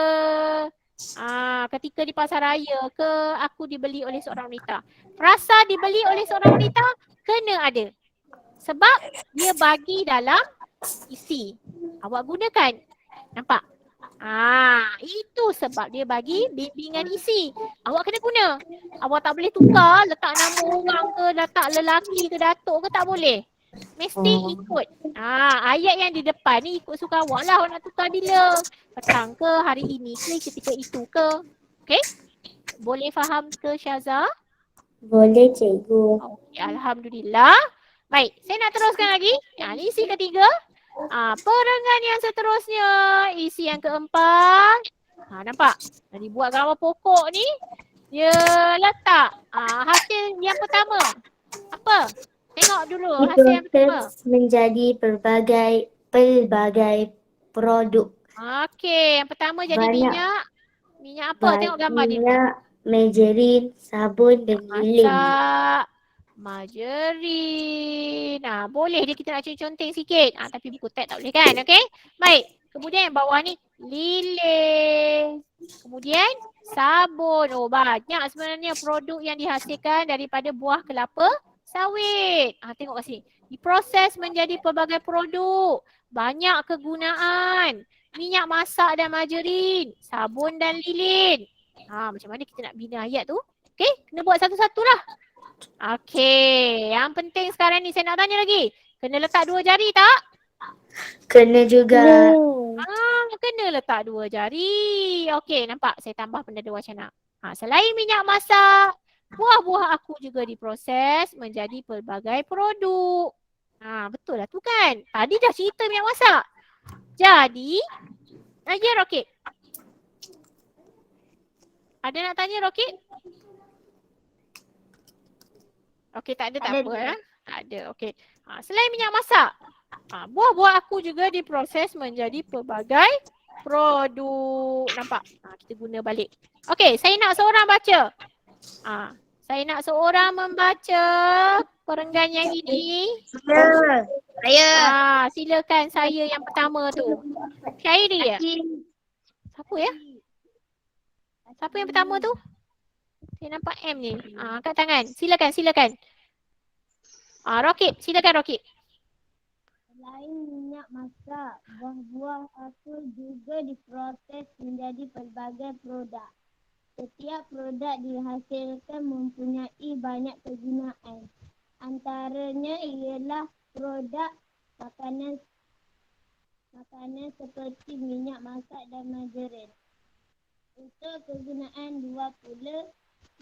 ketika di pasar raya ke, aku dibeli oleh seorang wanita. Frasa dibeli oleh seorang wanita kena ada. Sebab dia bagi dalam isi. Awak gunakan. Nampak? Itu sebab dia bagi bimbingan isi. Awak kena guna. Awak tak boleh tukar, letak nama orang ke, letak lelaki ke, datuk ke, tak boleh. Mesti ikut. Ayat yang di depan ni ikut suka awak lah. Awak nak tukar bila? Petang ke, hari ini ke, ketika itu ke. Okay? Boleh faham ke Syazah? Boleh, cikgu. Okay, Alhamdulillah. Baik, saya nak teruskan lagi. Ini isi ketiga. Perenggan yang seterusnya. Isi yang keempat. Nampak? Dah dibuat gambar pokok ni. Dia letak hasil yang pertama. Apa? Tengok dulu hasil yang pertama. Diproses menjadi pelbagai produk. Okey, yang pertama jadi Banyak. minyak. Minyak apa? Tengok gambar dia. Minyak, margarin, sabun dan lilin. Masak. Margarin. Boleh dia kita nak conteng sikit. Tapi buku tag tak boleh kan? Okey. Baik. Kemudian yang bawah ni lilin. Kemudian sabun. Oh, banyak sebenarnya produk yang dihasilkan daripada buah kelapa sawit. Tengok kat sini. Diproses menjadi pelbagai produk. Banyak kegunaan. Minyak masak dan margarin, sabun dan lilin. Macam mana kita nak bina ayat tu? Okey, kena buat satu-satulah. Okey, yang penting sekarang ni saya nak tanya lagi. Kena letak 2 jari tak? Kena juga. Kena letak 2 jari. Okey, nampak? Saya tambah benda dua macam nak. Selain minyak masak, buah-buah aku juga diproses menjadi pelbagai produk. Betul lah tu kan? Tadi dah cerita minyak masak. Jadi, ya Rokib. Ada nak tanya Rokib? Okey, tak ada tak apa ya. Tak ada. Okey. Selain minyak masak, buah-buah aku juga diproses menjadi pelbagai produk. Nampak? Kita guna balik. Okey, saya nak seorang baca. Saya nak seorang membaca perenggan yang ini. Saya. Silakan saya yang pertama tu. Syairi ya? Siapa ya? Siapa yang pertama tu? Saya nampak M ni. Angkat tangan. Silakan. Rokib, silakan Rokib. Selain minyak masak, buah-buah aku juga diproses menjadi pelbagai produk. Setiap produk dihasilkan mempunyai banyak kegunaan. Antaranya ialah produk makanan seperti minyak masak dan margarin. Untuk kegunaan luar pula,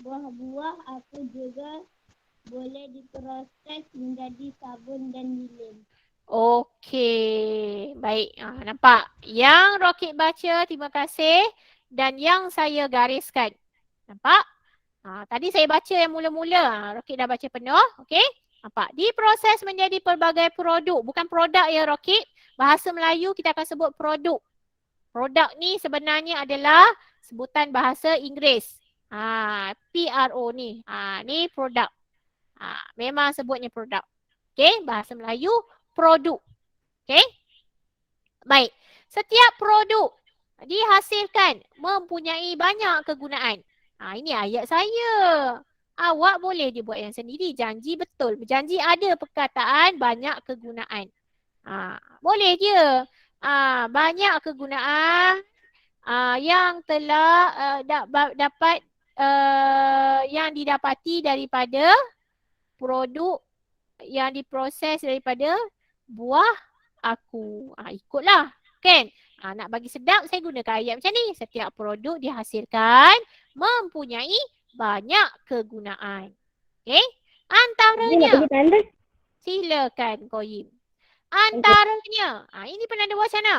buah-buah aku juga boleh diproses menjadi sabun dan lilin. Okey, baik. Nampak? Yang Rokib baca, terima kasih. Dan yang saya gariskan. Nampak? Tadi saya baca yang mula-mula. Rokib dah baca penuh. Okey? Nampak? Diproses menjadi pelbagai produk. Bukan produk ya Rokib. Bahasa Melayu kita akan sebut produk. Produk ni sebenarnya adalah sebutan bahasa Inggeris. PRO ni. Ni produk. Memang sebutnya produk. Okey? Bahasa Melayu produk. Okey? Baik. Setiap produk dihasilkan mempunyai banyak kegunaan. Ini ayat saya. Awak boleh dibuat yang sendiri. Janji betul. Berjanji ada perkataan banyak kegunaan. Boleh dia. Banyak kegunaan yang telah dapat yang didapati daripada produk yang diproses daripada buah aku. Ikutlah. Kan? Nak bagi sedap saya gunakan ayat macam ni. Setiap produk dihasilkan mempunyai banyak kegunaan. Okey? Antaranya. Silakan Koyim. Antaranya. Ini penanda wacana.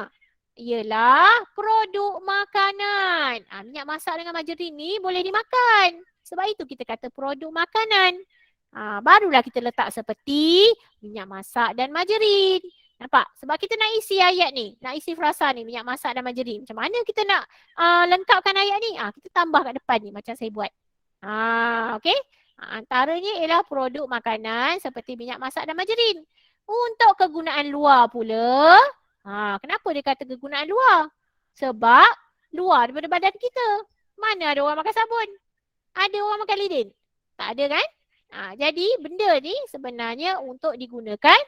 Ialah produk makanan. Minyak masak dengan margarin ni boleh dimakan. Sebab itu kita kata produk makanan. Barulah kita letak seperti minyak masak dan margarin. Nampak? Sebab kita nak isi ayat ni. Nak isi frasa ni. Minyak masak dan margarin. Macam mana kita nak lengkapkan ayat ni? Kita tambah kat depan ni. Macam saya buat. Okey? Antaranya ialah produk makanan seperti minyak masak dan margarin. Untuk kegunaan luar pula. Kenapa dia kata kegunaan luar? Sebab luar daripada badan kita. Mana ada orang makan sabun? Ada orang makan lilin? Tak ada kan? Jadi benda ni sebenarnya untuk digunakan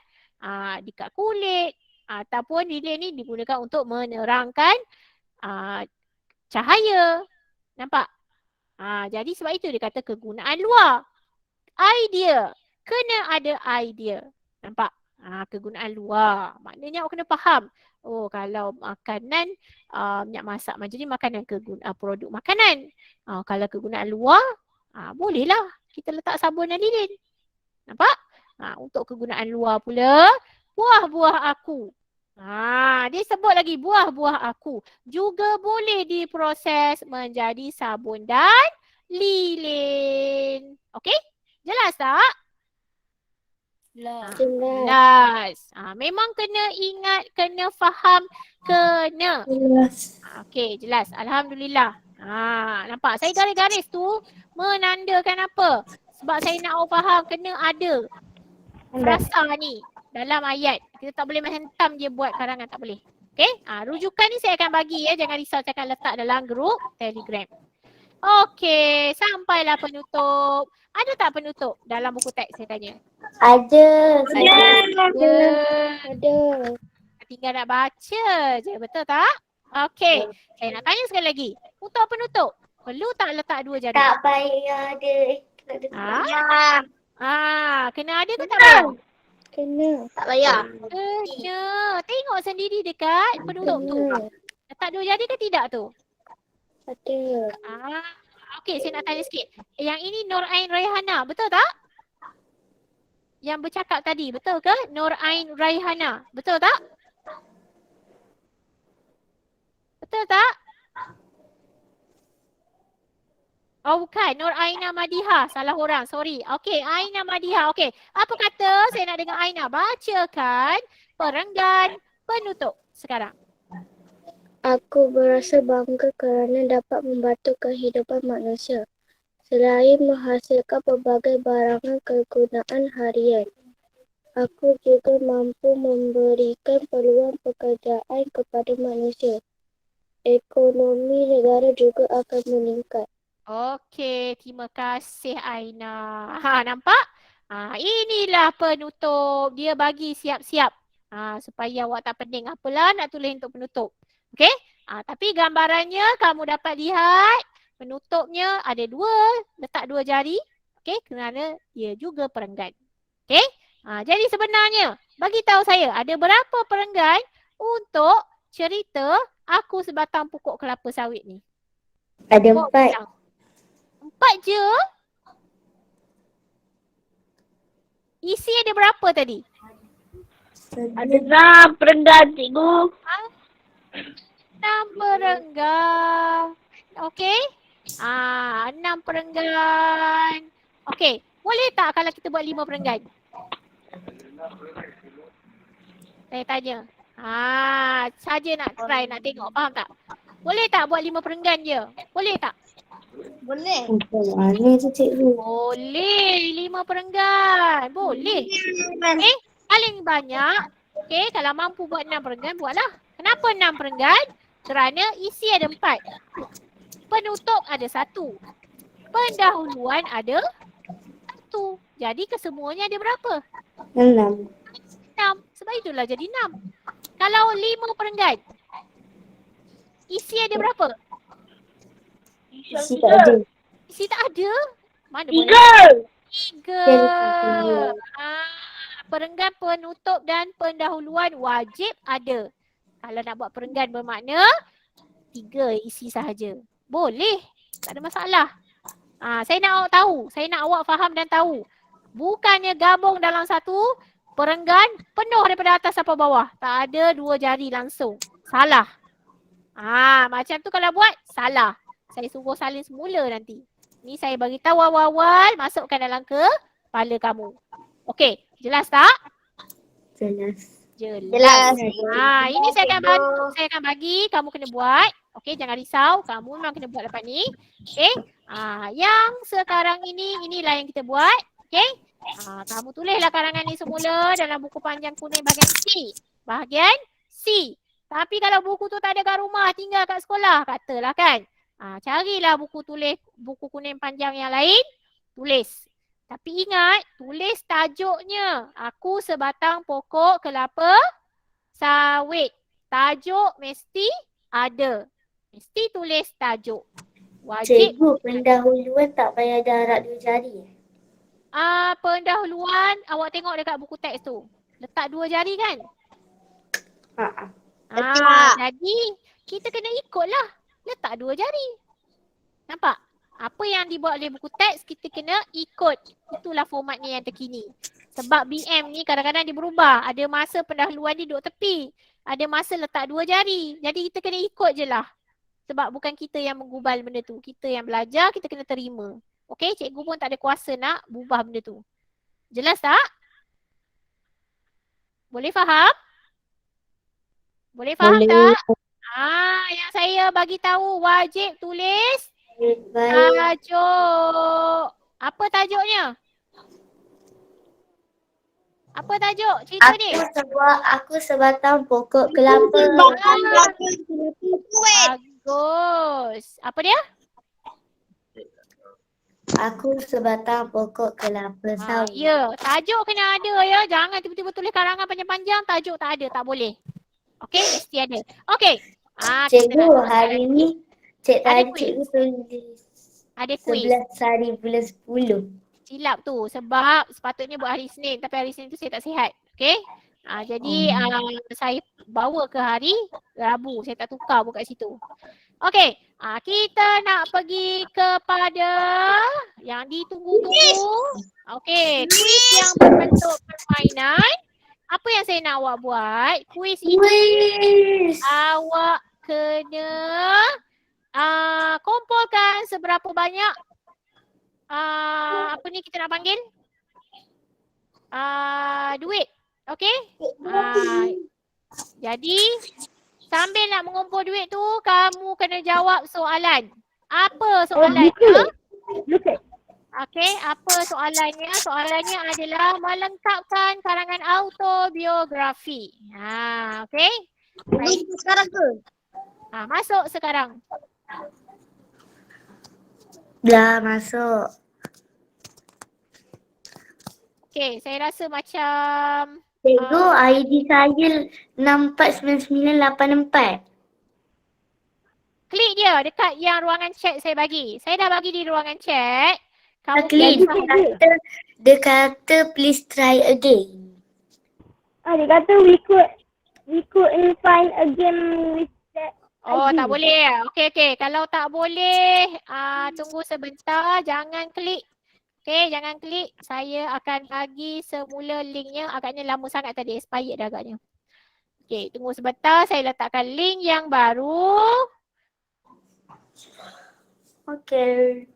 dekat kulit ataupun lilin ni digunakan untuk menerangkan cahaya. Nampak? Jadi sebab itu dia kata kegunaan luar. Idea. Kena ada idea. Nampak? Kegunaan luar. Maknanya awak kena faham. Oh, kalau makanan minyak masak margarin makanan produk makanan. Kalau kegunaan luar, bolehlah kita letak sabun dan lilin. Nampak? Untuk kegunaan luar pula, buah-buah aku. Dia sebut lagi buah-buah aku juga boleh diproses menjadi sabun dan lilin. Okey? Jelas tak? Jelas. Memang kena ingat, kena faham, kena. Jelas. Okey, jelas. Alhamdulillah. Nampak? Saya garis-garis tu menandakan apa? Sebab saya nak awak faham kena ada frasa ni dalam ayat. Kita tak boleh menghentam je buat karangan, tak boleh. Okey, rujukan ni saya akan bagi ya. Jangan risau, saya akan letak dalam grup Telegram. Okey, sampailah penutup. Ada tak penutup dalam buku teks saya tanya? Ada. Ada. Tinggal nak baca je, betul tak? Okey, saya nak tanya sekali lagi. Untuk penutup, perlu tak letak 2 jari? Tak payah ada. Kena ada ke tak payah? Kena. Tak payah. Kena. Tengok sendiri dekat penutup tu. Letak 2 jari ke tidak tu? Ada. Okey, saya nak tanya sikit. Yang ini Nur Ain Raihana, betul tak? Yang bercakap tadi, betul ke? Nur Ain Raihana, betul tak? Betul tak? Oh bukan, Nur Aina Madiha, salah orang, sorry. Okey, Aina Madiha, okey. Apa kata saya nak dengar Aina bacakan perenggan penutup sekarang. Aku berasa bangga kerana dapat membantu kehidupan manusia. Selain menghasilkan pelbagai barangan kegunaan harian, aku juga mampu memberikan peluang pekerjaan kepada manusia. Ekonomi negara juga akan meningkat. Okey, terima kasih Aina. Nampak? Inilah penutup. Dia bagi siap-siap. Supaya awak tak pening. Apalah nak tulis untuk penutup. Okey? Tapi gambarannya kamu dapat lihat penutupnya ada 2, letak 2 jari. Okey? Kerana dia juga perenggan. Okey? Jadi sebenarnya bagi tahu saya ada berapa perenggan untuk cerita Aku Sebatang Pokok Kelapa Sawit ni? Ada 4. 4 je? Isi ada berapa tadi? Ada 6 perenggan, cikgu. 6 perenggan. Okey. 6 perenggan. Okey. Boleh tak kalau kita buat 5 perenggan? Saya tanya. Saja nak try, nak tengok. Faham tak? Boleh tak buat 5 perenggan je? Boleh tak? Boleh. Mana tu cikgu? Boleh. 5 perenggan. Boleh. Okey. Paling banyak. Okey. Kalau mampu buat 6 perenggan, buatlah. Kenapa 6 perenggan? Kerana isi ada 4. Penutup ada 1. Pendahuluan ada 1. Jadi kesemuanya ada berapa? 6. 6. Sebab itulah jadi 6. Kalau 5 perenggan, isi ada berapa? Isi tak ada. Isi tak ada? Mana 3. boleh? 3. Tiga. Perenggan penutup dan pendahuluan wajib ada. Kalau nak buat perenggan bermakna 3 isi sahaja. Boleh. Tak ada masalah. Saya nak awak tahu. Saya nak awak faham dan tahu. Bukannya gabung dalam satu perenggan penuh daripada atas sampai bawah. Tak ada 2 jari langsung. Salah. Macam tu kalau buat, salah. Saya suruh salin semula nanti. Ni saya bagi tahu awal-awal, masukkan dalam kepala kamu. Okey, jelas tak? Jelas. Jelas. Ini saya akan bantu, saya akan bagi, kamu kena buat. Okey, jangan risau, kamu memang kena buat lepas ni. Okey. Yang sekarang inilah yang kita buat. Okey. Kamu tulislah karangan ni semula dalam buku panjang kuning bahagian C. Bahagian C. Tapi kalau buku tu tak ada kat rumah, tinggal kat sekolah, katalah kan. Carilah buku kuning panjang yang lain, tulis. Tapi ingat, tulis tajuknya. Aku Sebatang Pokok Kelapa Sawit. Tajuk mesti ada. Mesti tulis tajuk. Wajib. Cikgu, pendahuluan tak payah ada harap 2 jari. Pendahuluan, awak tengok dekat buku teks tu. Letak 2 jari kan? Jadi, kita kena ikutlah. Letak 2 jari. Nampak? Apa yang dibuat oleh buku teks, kita kena ikut. Itulah formatnya yang terkini. Sebab BM ni kadang-kadang dia berubah. Ada masa pendahuluan dia duduk tepi. Ada masa letak 2 jari. Jadi kita kena ikut je lah. Sebab bukan kita yang menggubal benda tu. Kita yang belajar, kita kena terima. Okey, cikgu pun tak ada kuasa nak ubah benda tu. Jelas tak? Boleh faham? Boleh faham tak? Yang saya bagi tahu wajib tulis tajuk. Apa tajuknya? Apa Apa tajuk cerita ni? Aku sebatang pokok kelapa. Bagus. Apa dia? Aku sebatang pokok kelapa sawit. Ya, tajuk kena ada ya. Jangan tiba-tiba tulis karangan panjang-panjang, tajuk tak ada, tak boleh. Okey, mesti ada. Okey. Cikgu, hari ni Ada cikgu tulis ada kuis. 11 hari bulan 10. Silap tu sebab sepatutnya buat hari Isnin tapi hari Isnin tu saya tak sihat. Okey? Jadi saya bawa ke hari Rabu. Saya tak tukar pun kat situ. Okey, kita nak pergi kepada yang ditunggu-tunggu. Okey, kuis yang berbentuk permainan. Apa yang saya nak awak buat? Kuis ini awak kena kumpulkan seberapa banyak apa ni kita nak panggil? Duit. Okey? Jadi sambil nak mengumpul duit tu, kamu kena jawab soalan. Apa soalannya? Okey, apa soalannya? Soalannya adalah melengkapkan karangan autobiografi. Okey? Itu sekarang ke? Masuk sekarang. Dah masuk. Okey, saya rasa macam Cikgu, ID saya 649984. klik dia dekat yang ruangan chat saya bagi. Saya dah bagi di ruangan chat. Kamu Klik dia kata please try again. Dia kata we could find a game with that. tak boleh. Okey. Kalau tak boleh, tunggu sebentar. Jangan klik. Okey, jangan klik. Saya akan bagi semula linknya. Agaknya lama sangat tadi. Expired dah agaknya. Okey, tunggu sebentar. Saya letakkan link yang baru. Okey.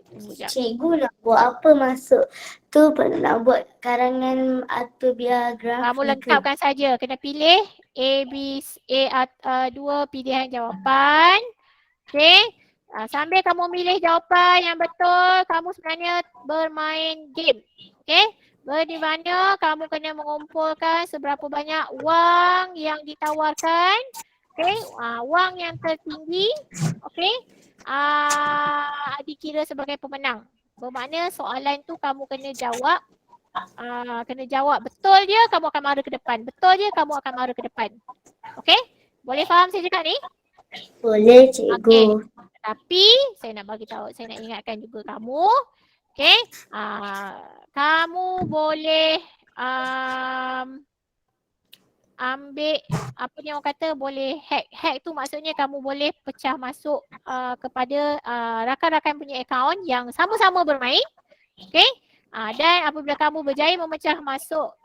Tunggu jap. Cikgu nak buat apa masuk tu? Nak buat karangan autobiografi. Kamu lengkapkan saja. Kena pilih dua pilihan jawapan. Okey. Sambil kamu milih jawapan yang betul, kamu sebenarnya bermain game. Okey? Di mana kamu kena mengumpulkan seberapa banyak wang yang ditawarkan. Okey? Wang yang tertinggi, okey? Dikira sebagai pemenang. Bermakna soalan tu kamu kena jawab. Kena jawab betul je, kamu akan mara ke depan. Betul je, kamu akan mara ke depan. Okey? Boleh faham saya cakap ni? Boleh, cikgu. Okey. Tapi saya nak bagi tahu, saya nak ingatkan juga kamu. Okey? Kamu boleh ambil apa ni orang kata, boleh hack. Hack tu maksudnya kamu boleh pecah masuk kepada rakan-rakan punya akaun yang sama-sama bermain. Okey? Dan apabila kamu berjaya memecah masuk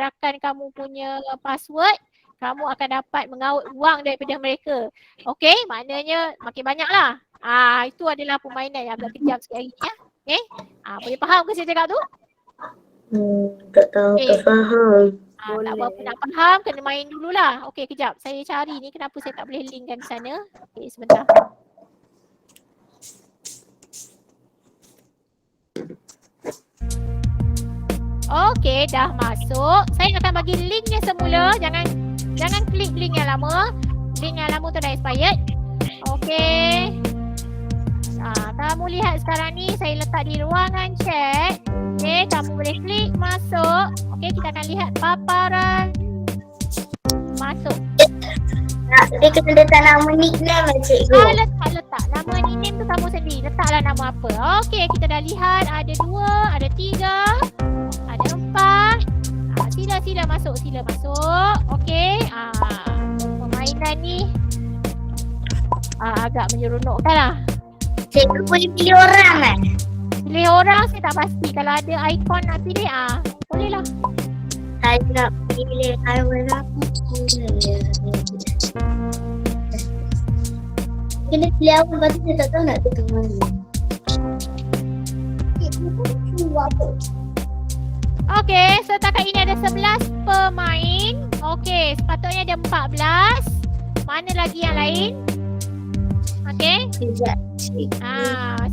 rakan kamu punya password, kamu akan dapat mengaut wang daripada mereka. Okey, maknanya makin banyaklah. Itu adalah permainan yang agak kejam sikit hari ni ya. Okey? Boleh faham ke saya cakap tu? Tak tahu, tak faham. Tak apa-apa nak faham, kena main dululah. Okey, kejap. Saya cari ni kenapa saya tak boleh linkkan di sana. Okey, sebentar. Okey, dah masuk. Saya akan bagi linknya semula. Jangan klik link yang lama. Link yang lama tu dah expired. Okey. Kamu lihat sekarang ni saya letak di ruangan chat. Okey, kamu boleh klik masuk. Okey, kita akan lihat paparan masuk. Dia kena letak nama nickname lah, cikgu. Letak. Nama nickname tu kamu sendiri. Letaklah nama apa. Okey, kita dah lihat ada 2, ada 3, ada 4. Sila masuk. Okey. Permainan ni agak menyeronokkan lah. Cikgu boleh pilih orang kan? Pilih orang saya tak pasti. Kalau ada ikon nak pilih, boleh lah. Saya nak pilih haiwan apa? Kena pilih apa, lepas tu saya tak tahu nak tekan mana. Okey, setakat ini ada 11 pemain. Okey, sepatutnya ada 14. Mana lagi yang lain? Okey. Sekejap.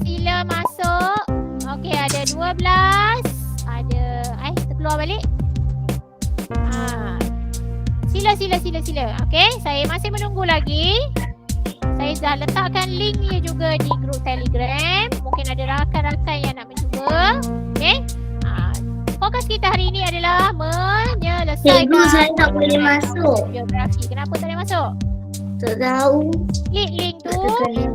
Sila masuk. Okey, 12 ada terkeluar balik. Sila. Okey, saya masih menunggu lagi. Saya dah letakkan link ni juga di grup Telegram. Mungkin ada rakan-rakan yang nak mencuba. Okey. Fokus kita hari ini adalah menyelesaikan Cikgu, saya tak boleh masuk. geografi. Kenapa tak boleh masuk? Tak tahu. Klik link tu. Saya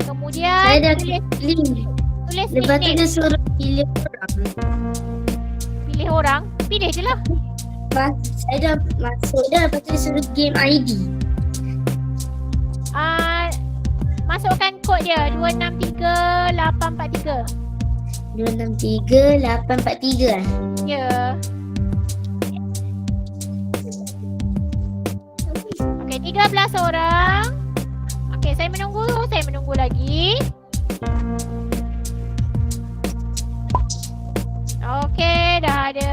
Kemudian dah tulis link. link Lepas tu name. dia suruh pilih orang. Pilih orang. Pilih je lah. Saya dah masuk dah. Lepas tu dia suruh game ID. Masukkan kod dia 263843. 263-843 lah. Ya. Okey, 13 orang. Okey, saya menunggu lagi. Okey, dah ada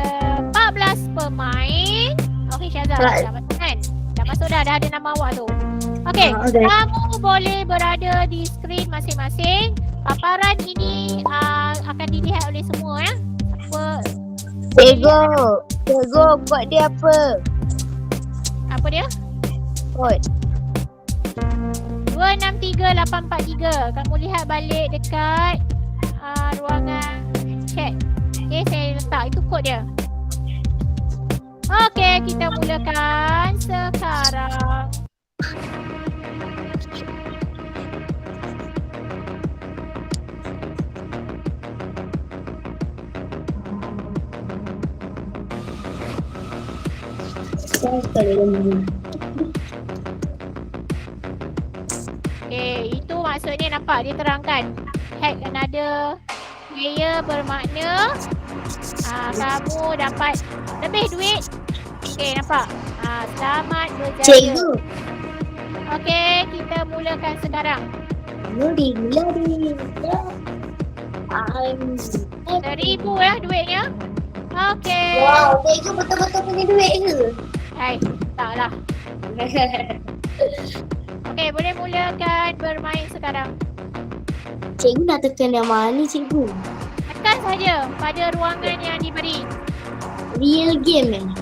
14 pemain. Okey, Syazah dah masuk kan? Dah masuk dah ada nama awak tu. Okey, Okay. kamu boleh berada di skrin masing-masing. Paparan ini akan dilihat oleh semua ya. Cikgu, kod dia apa? Apa dia? Kod. 263843. Kamu lihat balik dekat ruangan chat. Okey, saya letak itu kod dia. Okey, kita mulakan sekarang. Itu maksudnya nampak dia terangkan hack another player bermakna kamu dapat lebih duit. Okey, nampak? Selamat berjaya. Cikgu. Okey, kita mulakan sekarang. Lori. 1,000 lah duitnya. Okey. Wow, cikgu betul-betul punya duit ke? Taklah. Okey, boleh mulakan bermain sekarang. Cikgu nak tekan yang mana cikgu? Tekan saja pada ruangan yang diberi. Real game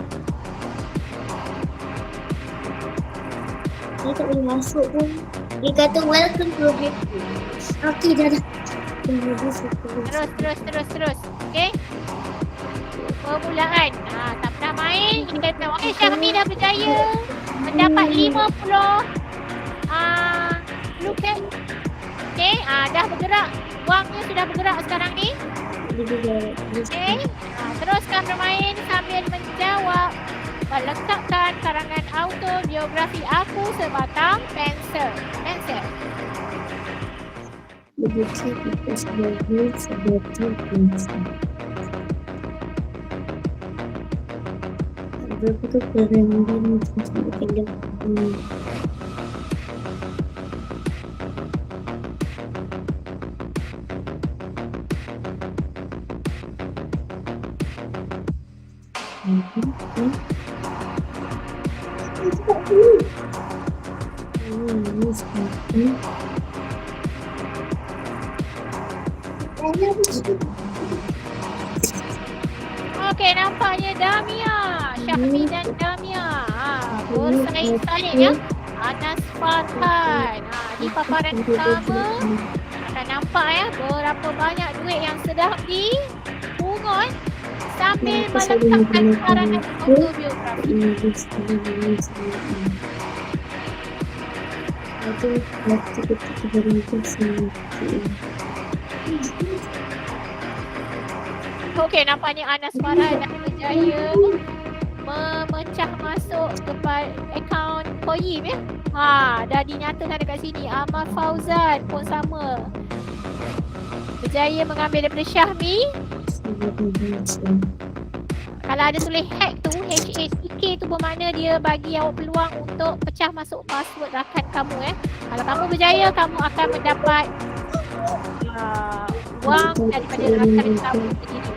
Dia tak boleh masuk pun. Dia kata welcome to the game. Okey, dah. Terus. Okey. Permulaan. Tak pernah main. Kita tahu. Okey, Syahmi dah berjaya mendapat 50 luken. Okey, dah bergerak. Wangnya sudah bergerak sekarang ni. Okey. Teruskan bermain sambil menjawab. Letakkan karangan autobiografi aku sebatang pensel. Begitu kita sebagai sebatang pensel. Berapa tu kerendahan sampai pendek. Okey, nampaknya Damia, Syahmi dan Damia bersaing-saing ya. Anas Farhan. Di paparan pertama akan nampak ya berapa banyak duit yang sedang dipungut sambil meletakkan karangan autobiografi. Okey, nampaknya Anas Farhan dah berjaya memecah masuk kepada akaun Koyim ya. Dah dinyatakan dekat sini. Amal Fauzan pun sama. Berjaya mengambil daripada Syahmi. Kalau ada tulis hack tu, HACK tu bermakna dia bagi awak peluang untuk pecah masuk password rakan kamu ya. Kalau kamu berjaya, kamu akan mendapat wang daripada rakan kamu sendiri.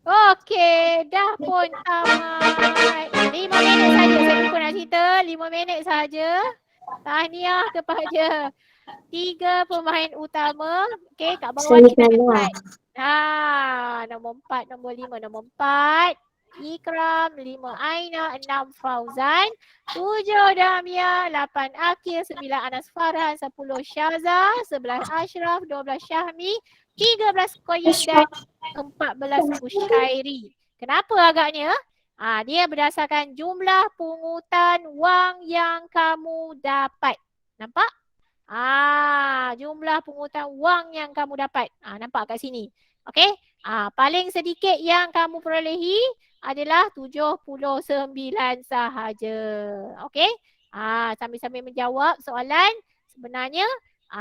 Okey, dah pun pun tamat. 5 minit saja saya lupa nak cerita. 5 minit saja. Tahniah kepada 3 pemain utama. Okey, kat bawah Saya kita kalah. dapat. Nombor 4, nombor 5, nombor 4. Ikram, 5 Aina, 6 Fauzan, 7 Damia, 8 Akil, 9 Anas Farhan, 10 Syaza, 11 Ashraf, 12 Syahmi, 13 Qayyum dan 14 Hushairi. Kenapa agaknya? Dia berdasarkan jumlah pungutan wang yang kamu dapat. Nampak? Jumlah pungutan wang yang kamu dapat. Nampak kat sini. Okey? Paling sedikit yang kamu perolehi adalah 79 sahaja. Okey? Sambil-sambil menjawab soalan, sebenarnya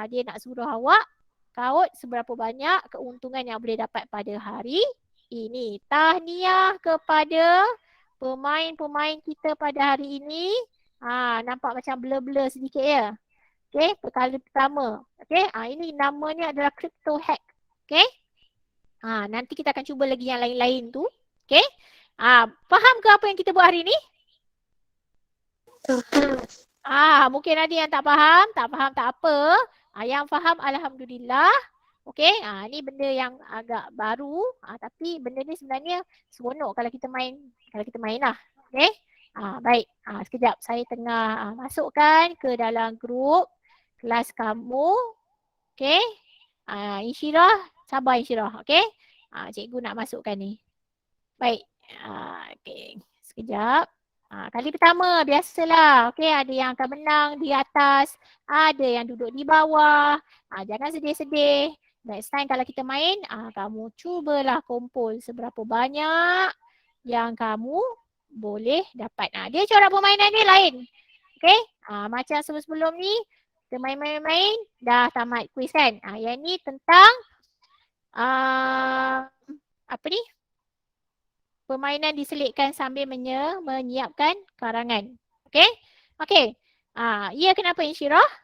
dia nak suruh awak kaut seberapa banyak keuntungan yang boleh dapat pada hari ini. Tahniah kepada pemain-pemain kita pada hari ini. Nampak macam blur-blur sedikit ya. Okey, perkara pertama. Okey, ini namanya adalah crypto hack. Okey? Nanti kita akan cuba lagi yang lain-lain tu. Okey? Faham ke apa yang kita buat hari ni? Mungkin ada yang tak faham. Tak faham tak apa. Yang faham alhamdulillah. Okey, ni benda yang agak baru. Tapi benda ni sebenarnya seronok kalau kita main lah. Okey? Baik. Sekejap saya tengah masukkan ke dalam grup kelas kamu. Okey? Insyirah, sabar Insyirah. Okey? Cikgu nak masukkan ni. Baik. Okey. Sekejap. Kali pertama biasalah. Okey, ada yang akan menang di atas, ada yang duduk di bawah. Jangan sedih-sedih. Next time kalau kita main, kamu cubalah kumpul seberapa banyak yang kamu boleh dapat. Dia corak permainan dia lain. Okey? Macam sebelum ni, kita main-main, dah tamat kuis kan? Yang ni tentang apa ni? Permainan diselitkan sambil menyiapkan karangan. Okey? Okey. Ya, kenapa Insyirah?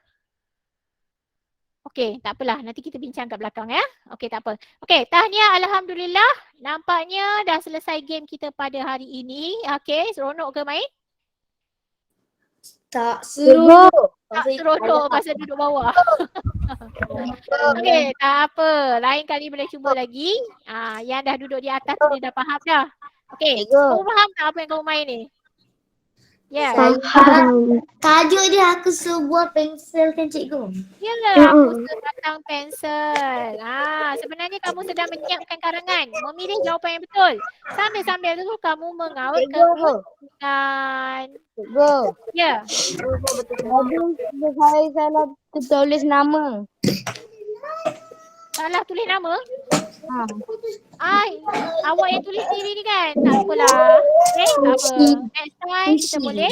Okey, tak apalah. Nanti kita bincang kat belakang ya. Okey, tak apa. Okey, tahniah alhamdulillah. Nampaknya dah selesai game kita pada hari ini. Okey, seronok ke main? Tak Tak seronok pasal duduk bawah. Okey, tak apa. Lain kali boleh cuba lagi. Yang dah duduk di atas tu dia dah faham dah. Okey, kamu faham tak apa yang kamu main ni? Ya. faham. Tajuk dia aku sebuah pensel kan cikgu? Yalah, aku sebatang pensel. Sebenarnya kamu sedang menyiapkan karangan. Memilih jawapan yang betul. Sambil-sambil tu kamu mengaut keuntungan. Cikgu. Ya. Tadi saya salah tertulis nama. Salah tulis nama? Awak yang tulis sendiri ni kan? Tak apalah. Okay, tak apa. Next time kita boleh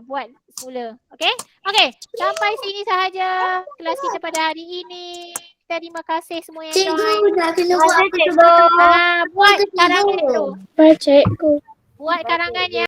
buat semula. Okay? Okay, sampai sini sahaja kelas kita pada hari ini. Terima kasih semua yang join. Cikgu dah kena buat apa tu? Buat karangan tu. Cikgu. Buat karangan yang